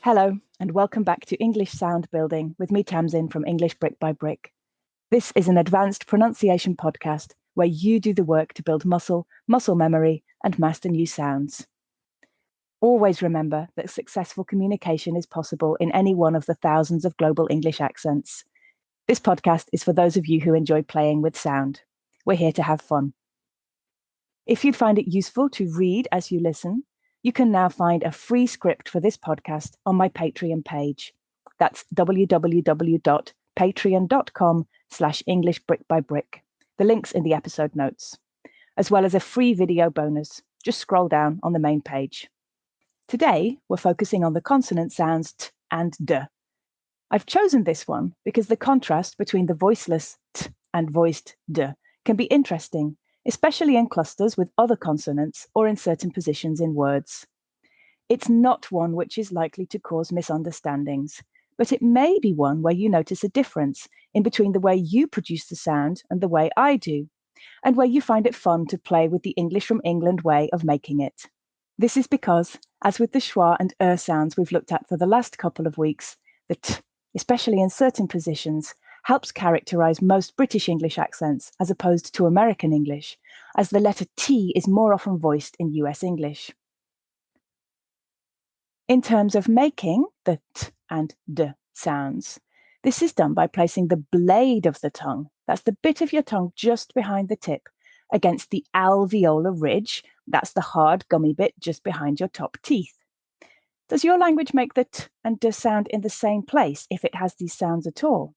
Hello, and welcome back to English Sound Building with me, Tamsin, from English Brick by Brick. This is an advanced pronunciation podcast where you do the work to build muscle memory, and master new sounds. Always remember that successful communication is possible in any one of the thousands of global English accents. This podcast is for those of you who enjoy playing with sound. We're here to have fun. If you'd find it useful to read as you listen, you can now find a free script for this podcast on my Patreon page. That's www.patreon.com/EnglishBrickByBrick. The link's in the episode notes, as well as a free video bonus. Just scroll down on the main page. Today, we're focusing on the consonant sounds t and d. I've chosen this one because the contrast between the voiceless t and voiced d can be interesting, especially in clusters with other consonants or in certain positions in words. It's not one which is likely to cause misunderstandings, but it may be one where you notice a difference in between the way you produce the sound and the way I do, and where you find it fun to play with the English from England way of making it. This is because, as with the schwa and sounds we've looked at for the last couple of weeks, the t, especially in certain positions, helps characterize most British English accents as opposed to American English, as the letter T is more often voiced in US English. In terms of making the t and d sounds, this is done by placing the blade of the tongue, that's the bit of your tongue just behind the tip, against the alveolar ridge, that's the hard gummy bit just behind your top teeth. Does your language make the t and d sound in the same place if it has these sounds at all?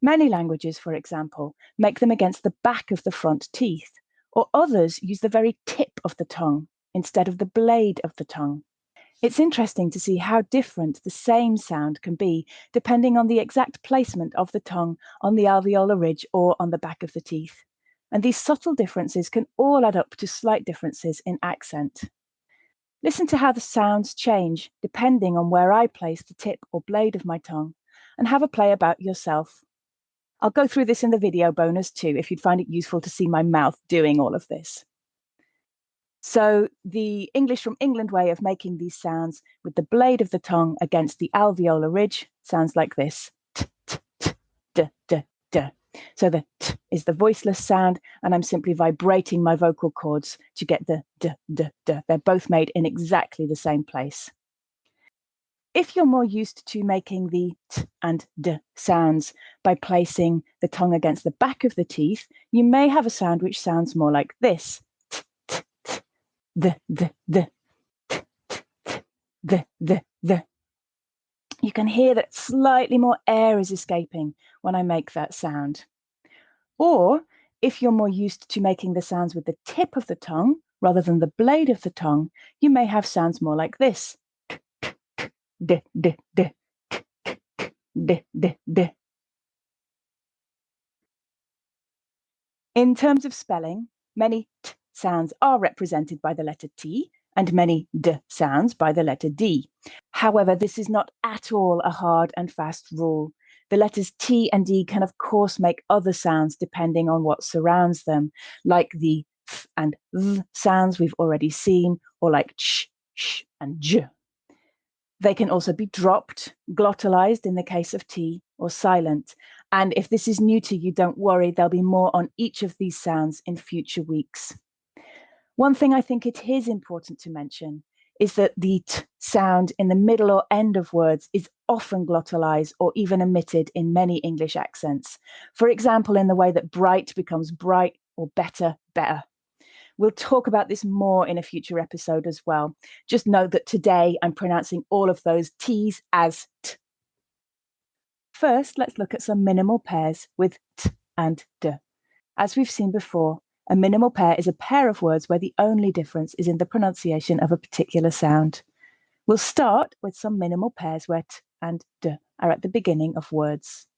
Many languages, for example, make them against the back of the front teeth, or others use the very tip of the tongue instead of the blade of the tongue. It's interesting to see how different the same sound can be depending on the exact placement of the tongue on the alveolar ridge or on the back of the teeth. And these subtle differences can all add up to slight differences in accent. Listen to how the sounds change depending on where I place the tip or blade of my tongue, and have a play about yourself. I'll go through this in the video bonus too, if you'd find it useful to see my mouth doing all of this. So the English from England way of making these sounds with the blade of the tongue against the alveolar ridge sounds like this. T, t, t, d, d, d. So the t is the voiceless sound, and I'm simply vibrating my vocal cords to get the d, d, d. They're both made in exactly the same place. If you're more used to making the t and d sounds by placing the tongue against the back of the teeth, you may have a sound which sounds more like this. T, t, t, the, t, t, t, the. You can hear that slightly more air is escaping when I make that sound. Or if you're more used to making the sounds with the tip of the tongue rather than the blade of the tongue, you may have sounds more like this. D, d, d, d, d, d. In terms of spelling, many t sounds are represented by the letter T and many d sounds by the letter D. However, this is not at all a hard and fast rule. The letters T and D can, of course, make other sounds depending on what surrounds them, like the th and th sounds we've already seen, or like ch, sh, and j. They can also be dropped, glottalized in the case of T, or silent. And if this is new to you, don't worry, there'll be more on each of these sounds in future weeks. One thing I think it is important to mention is that the t sound in the middle or end of words is often glottalized or even omitted in many English accents. For example, in the way that bright becomes bright or better, better. We'll talk about this more in a future episode as well. Just note that today I'm pronouncing all of those T's as t. First, let's look at some minimal pairs with t and d. As we've seen before, a minimal pair is a pair of words where the only difference is in the pronunciation of a particular sound. We'll start with some minimal pairs where t and d are at the beginning of words.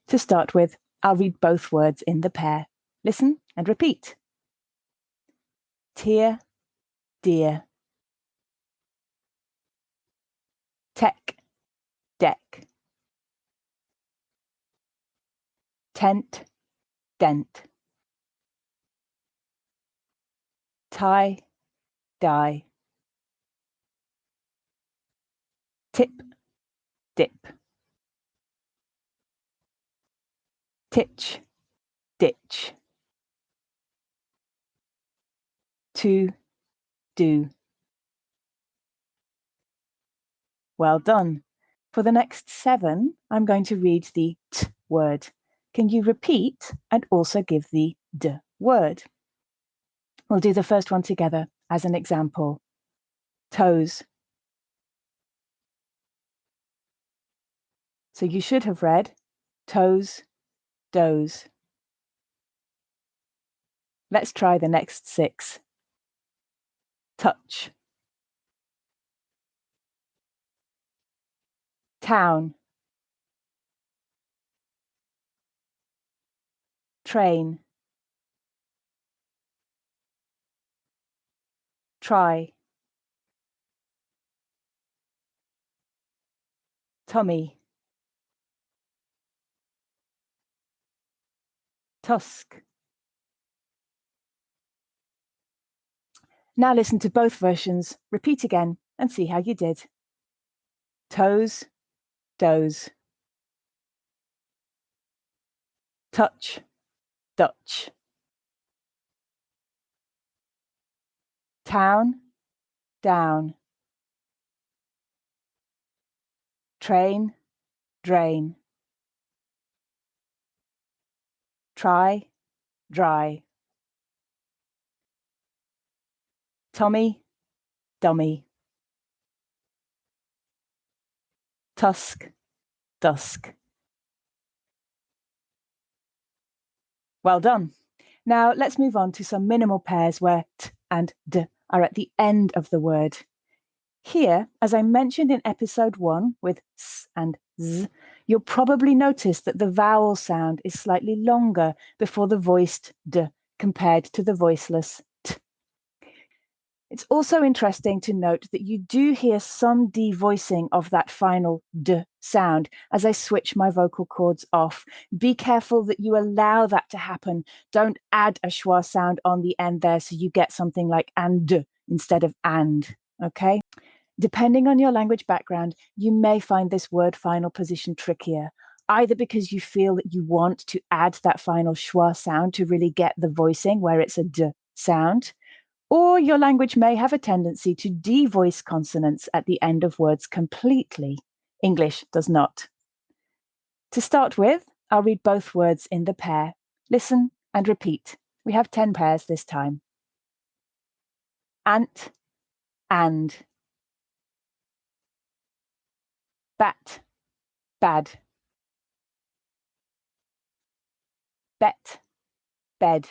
To start with, I'll read both words in the pair. Listen and repeat. Tear, dear. Tech, deck. Tent, dent. Tie, dye. tip, dip, titch, ditch, to, do. Well done. For the next 7, I'm going to read the t word. Can you repeat and also give the d word? We'll do the first one together as an example. Toes. So you should have read toes, doze. Let's try the next 6. Touch. Town. Train. Try. Tummy. Tusk. Now listen to both versions, repeat again, and see how you did. Toes, doze. Touch, Dutch. Town, down. Train, drain. Try, dry. Tummy, dummy. Tusk, dusk. Well done. Now let's move on to some minimal pairs where t and d are at the end of the word. Here, as I mentioned in episode 1 with s and z, you'll probably notice that the vowel sound is slightly longer before the voiced d compared to the voiceless t. It's also interesting to note that you do hear some devoicing of that final d sound as I switch my vocal cords off. Be careful that you allow that to happen. Don't add a schwa sound on the end there so you get something like and instead of and, okay? Depending on your language background, you may find this word final position trickier, either because you feel that you want to add that final schwa sound to really get the voicing where it's a d sound, or your language may have a tendency to devoice consonants at the end of words completely. English does not. To start with, I'll read both words in the pair. Listen and repeat. We have 10 pairs this time. Ant, and. Bat, bad. Bet, bed.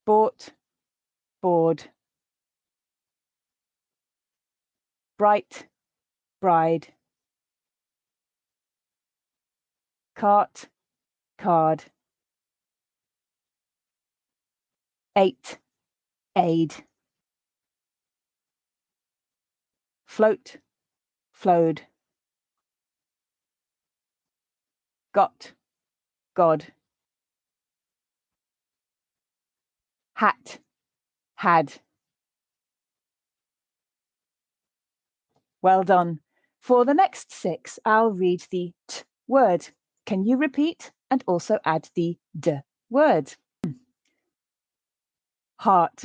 Bought, board. Bright, bride. Cart, card. Ate, aid. Float, flowed. Got, God. Hat, had. Well done. For the next 6, I'll read the t word. Can you repeat and also add the d word? Heart,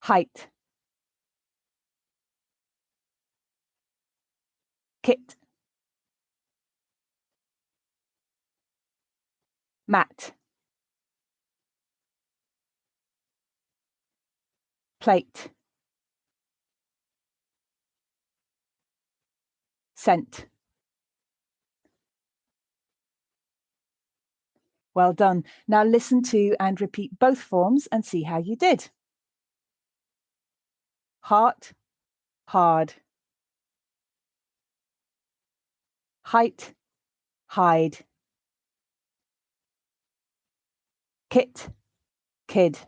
height, kit, mat, plate, scent. Well done. Now listen to and repeat both forms and see how you did. Heart, hard. Height, hide. Kit, kid.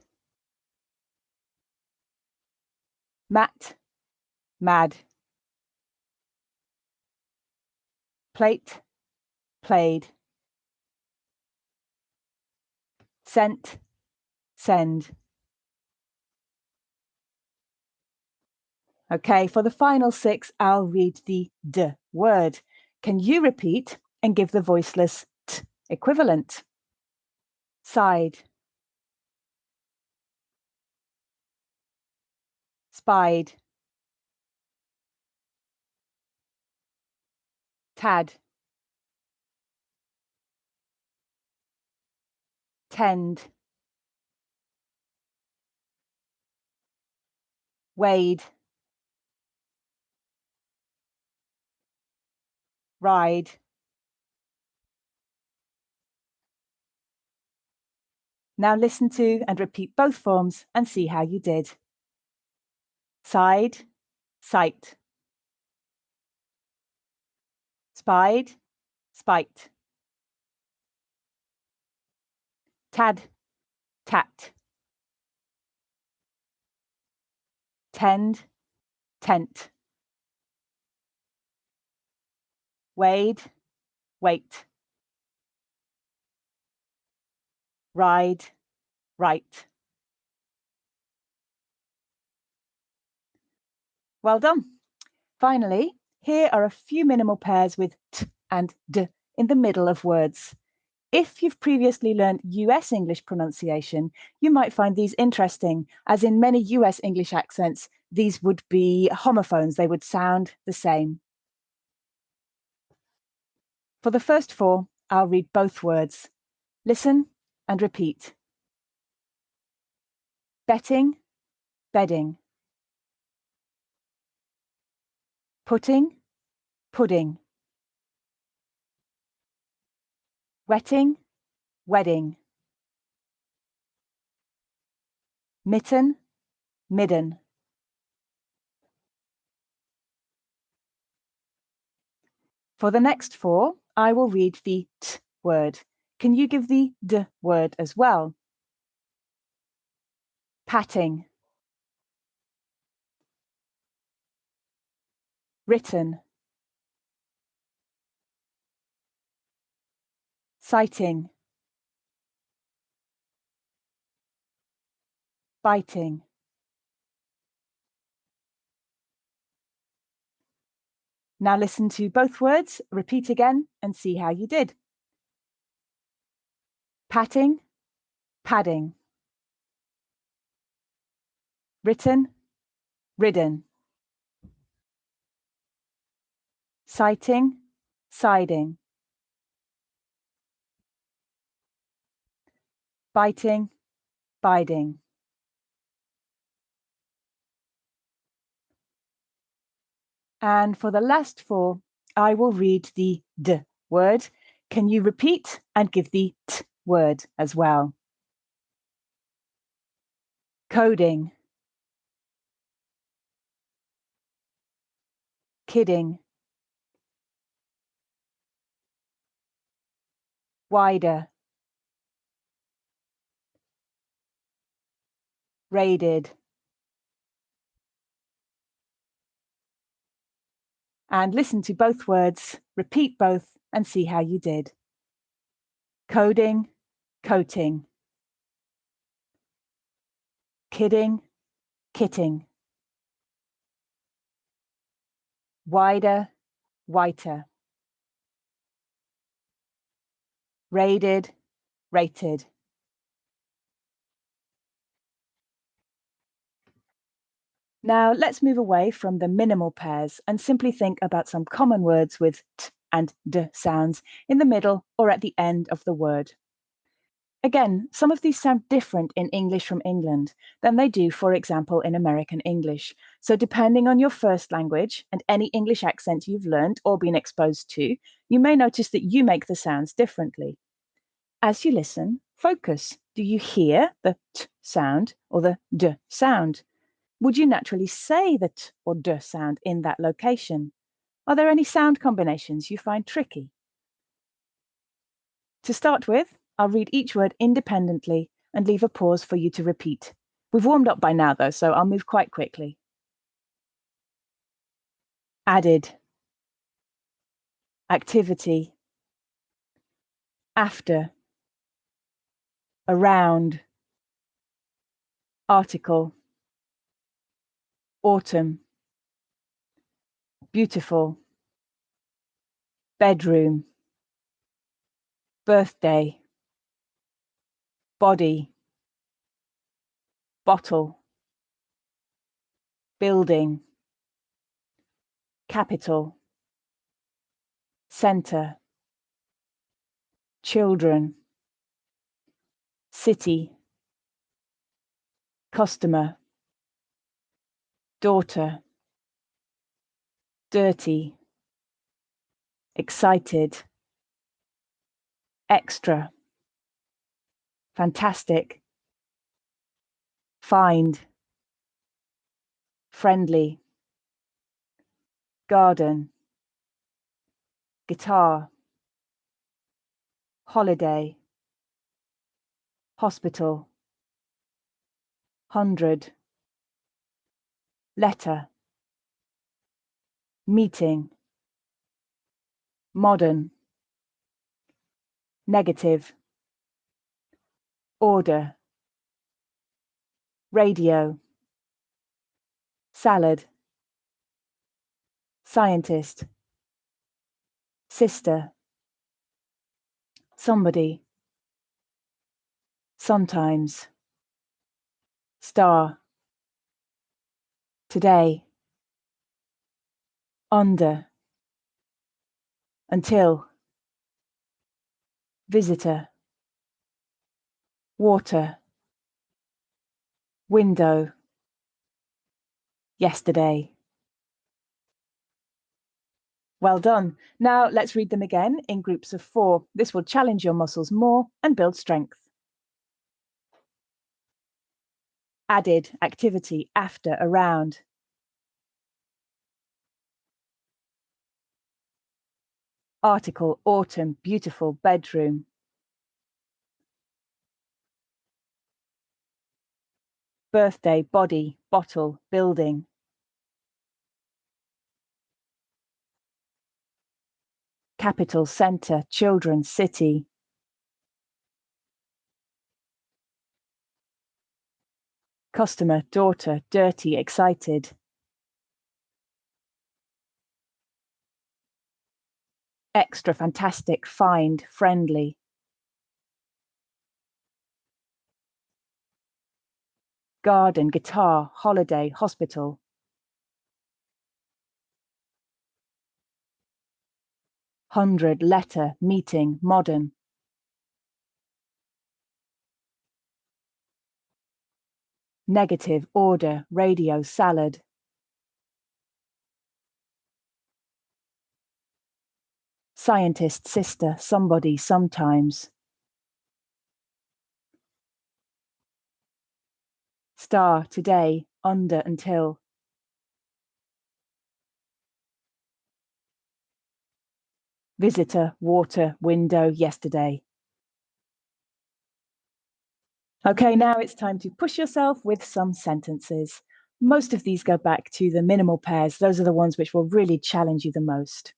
Mat, mad. Plate, played. Scent, send. Okay, for the final 6, I'll read the D word. Can you repeat and give the voiceless T equivalent? Side, spied, tad, tend, wade, ride. Now listen to and repeat both forms and see how you did. Side, sight, spied, spite, tad, tat, tend, tent, wade, wait, ride, right. Well done. Finally, here are a few minimal pairs with t and d in the middle of words. If you've previously learned US English pronunciation, you might find these interesting, as in many US English accents, these would be homophones, they would sound the same. For the first 4, I'll read both words. Listen and repeat. Betting, bedding. Putting, pudding. Wetting, wedding. Mitten, midden. For the next 4, I will read the t word. Can you give the d word as well? Patting, written, sighting, biting. Now listen to both words, repeat again, and see how you did. Patting, padding. Written, ridden. Sighting, siding. Biting, biding. And for the last 4, I will read the d word. Can you repeat and give the t word as well? Coding, kidding, wider, raided. And listen to both words, repeat both, and see how you did. Coding, coating. Kidding, kitting. Wider, whiter. Raided, rated. Now let's move away from the minimal pairs and simply think about some common words with t and d sounds in the middle or at the end of the word. Again, some of these sound different in English from England than they do, for example, in American English. So depending on your first language and any English accent you've learned or been exposed to, you may notice that you make the sounds differently. As you listen, focus. Do you hear the t sound or the d sound? Would you naturally say the t or d sound in that location? Are there any sound combinations you find tricky? To start with, I'll read each word independently and leave a pause for you to repeat. We've warmed up by now, though, so I'll move quite quickly. Added, activity, after, around, article, autumn, beautiful, bedroom, birthday, body, bottle, building, capital, center, children, city, customer, daughter, dirty, excited, extra, fantastic, find, friendly, garden, guitar, holiday, hospital, 100, letter, meeting, modern, negative, order, radio, salad, scientist, sister, somebody, sometimes, star, today, under, until, visitor, water, window, yesterday. Well done. Now let's read them again in groups of 4. This will challenge your muscles more and build strength. Added, activity, after, around. Article, autumn, beautiful, bedroom. Birthday, body, bottle, building. Capital, center, children, city. Customer, daughter, dirty, excited. Extra, fantastic, find, friendly. Garden, guitar, holiday, hospital. Hundred, letter, meeting, modern. Negative, order, radio, salad. Scientist, sister, somebody, sometimes. Star, today, under, until. Visitor, water, window, yesterday. Okay, now it's time to push yourself with some sentences. Most of these go back to the minimal pairs. Those are the ones which will really challenge you the most.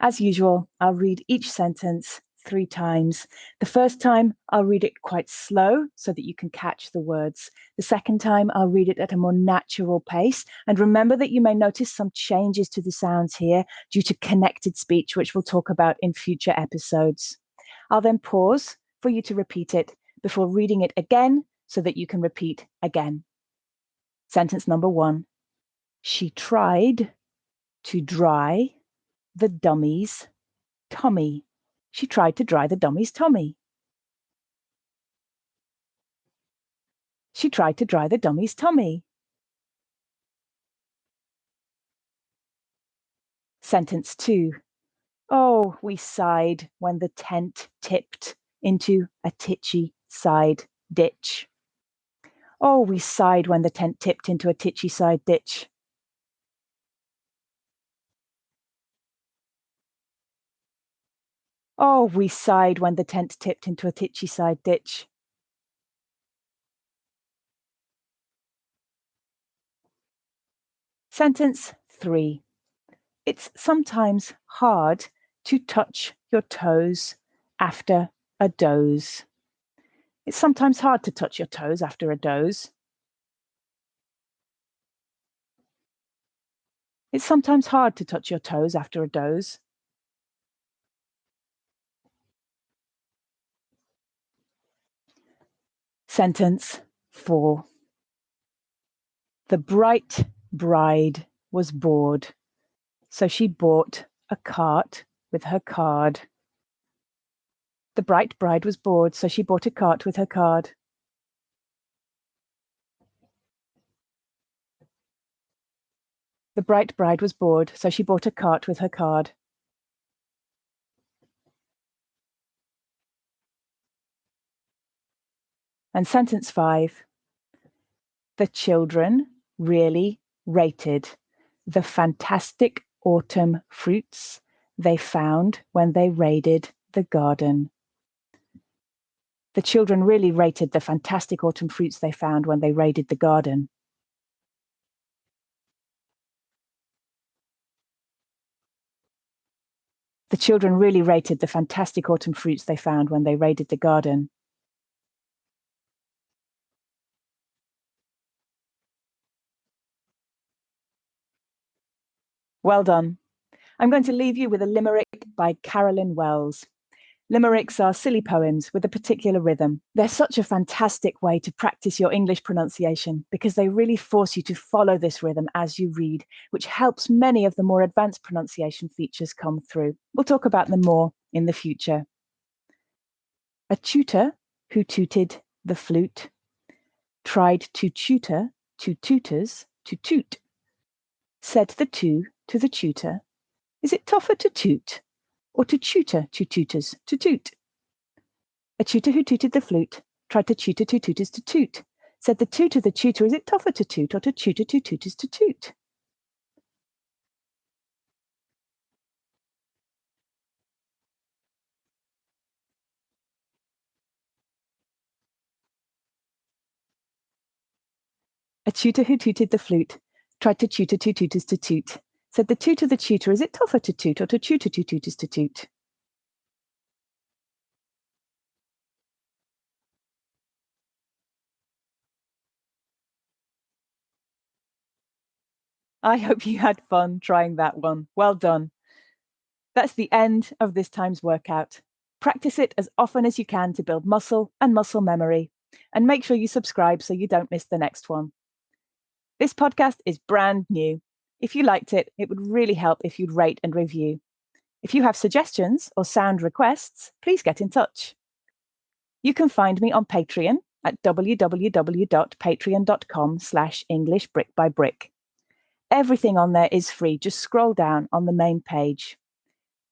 As usual, I'll read each sentence 3 times. The first time, I'll read it quite slow so that you can catch the words. The second time, I'll read it at a more natural pace. And remember that you may notice some changes to the sounds here due to connected speech, which we'll talk about in future episodes. I'll then pause for you to repeat it before reading it again so that you can repeat again. Sentence number 1. She tried to dry the dummy's tummy. She tried to dry the dummy's tummy. She tried to dry the dummy's tummy. Sentence 2. Oh, we sighed when the tent tipped into a titchy side ditch. Oh, we sighed when the tent tipped into a titchy side ditch. Oh, we sighed when the tent tipped into a titchy side ditch. Sentence 3. It's sometimes hard to touch your toes after a doze. It's sometimes hard to touch your toes after a doze. It's sometimes hard to touch your toes after a doze. Sentence 4. The bright bride was bored, so she bought a cart with her card. The bright bride was bored, so she bought a cart with her card. The bright bride was bored, so she bought a cart with her card. And sentence 5. The children really rated the fantastic autumn fruits they found when they raided the garden. The children really rated the fantastic autumn fruits they found when they raided the garden. The children really rated the fantastic autumn fruits they found when they raided the garden. Well done. I'm going to leave you with a limerick by Carolyn Wells. Limericks are silly poems with a particular rhythm. They're such a fantastic way to practice your English pronunciation because they really force you to follow this rhythm as you read, which helps many of the more advanced pronunciation features come through. We'll talk about them more in the future. A tutor who tooted the flute tried to tutor two tutors to toot. Said the two to the tutor, "Is it tougher to toot or to tutor two tutors to toot?" A tutor who tooted the flute tried to tutor two tutors to toot. Said the two to the tutor, "Is it tougher to toot or to tutor two tutors to toot?" A tutor who tooted the flute tried to tutor two tutors to toot. Said the two to the tutor, "Is it tougher to toot or to tutor two tutors to toot?" I hope you had fun trying that one. Well done. That's the end of this time's workout. Practice it as often as you can to build muscle and muscle memory. And make sure you subscribe so you don't miss the next one. This podcast is brand new. If you liked it, it would really help if you'd rate and review. If you have suggestions or sound requests, please get in touch. You can find me on Patreon at www.patreon.com/EnglishBrickByBrick. Everything on there is free. Just scroll down on the main page.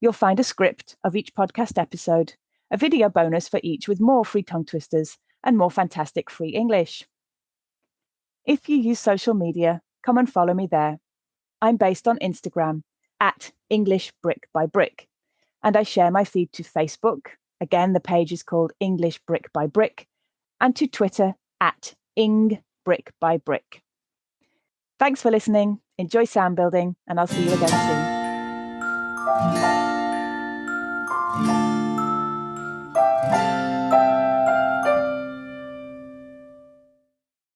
You'll find a script of each podcast episode, a video bonus for each with more free tongue twisters and more fantastic free English. If you use social media, come and follow me there. I'm based on Instagram at English Brick by Brick, and I share my feed to Facebook. Again, the page is called English Brick by Brick, and to Twitter at Ing Brick by Brick. Thanks for listening. Enjoy sound building, and I'll see you again soon.